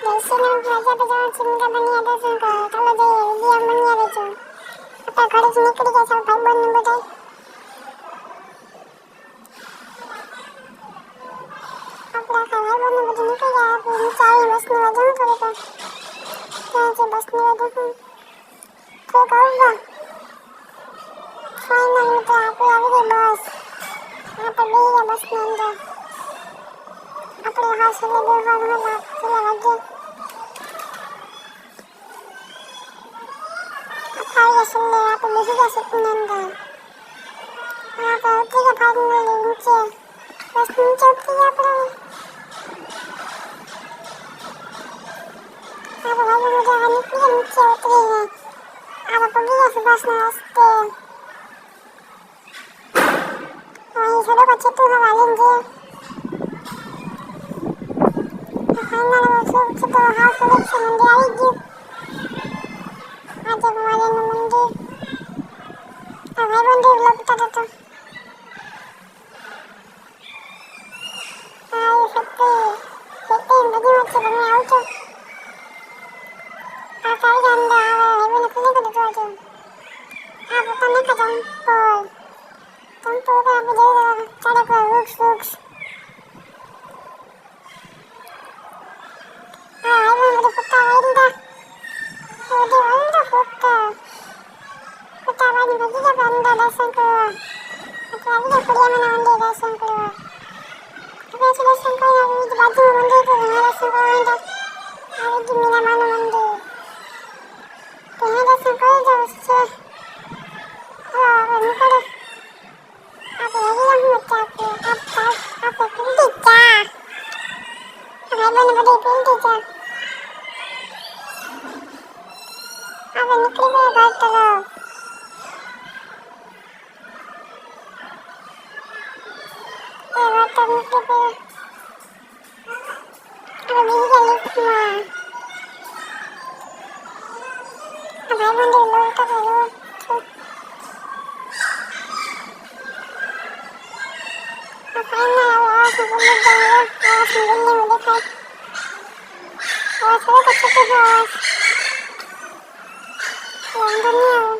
열심히 가자보자 지금가 많이 해서 달라져 위험 많이 해야죠. 아빠 거리 좀 이끌리게 해서 밟았는 거지. 아빠 밟았는 거지 이끌게 하고 진짜 아이 멋있는 거죠 그래도 그래야지 멋있는 거죠. 그러니까 오빠 파이널부터 아빠 여기 멋 아빠 위에 멋있는데 아빠 하시는 거 하나 들어가지. 아빠 실내 아빠 무지개 싶는데 아빠 어떻게 받은 걸로 인지 나 진짜 어떻게 아빠 아빠 받은 거안 이쁘게 인지 어떻게 해. 아빠 거기에서 벗어나왔을 때 아니 서로가 채팅하고 알린지 파이널하고 수업치도 하우스 렉션인데 알지. 아직 말하는 건데 발본도 올라붙어졌죠. 아이 새끼 무지막지 너무 아우죠. 자기가 한다. 발본에 클릭도 좋아져. 못한 내가 점프가 여기다가 자르고 욱스 발본으로 붙다가 이른다. 어디 완전 좋다. 좋다 많이 먹이가 반다 레슨 그거. 아주 코리아만 나온대 레슨 그거. 그래서 레슨 그거 이제 마지막 문제거든 레슨 그거 한다. 아버지 미나 많은 문제. 그냥 레슨 그거 진짜. 이거를 아빠 여기랑 먹자고. 아빠 빌드 있자. 발본에 우리 빌드 있자. 아빠 니클리브에 갔다가 왔다 니클리브 아빠 미니게 리스마 발본들 놓을까봐 놓을게. 파이널하고 와서 놀린다고 와서 놀리면 내 팔 저렇게 쳐줘서 완전히요.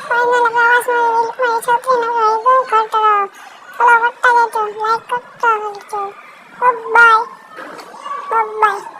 파이널하고 와서 일본에 저기는 아이고 걸더라. follow 왔다 해줘. like 꾹 해줘. 굿바이.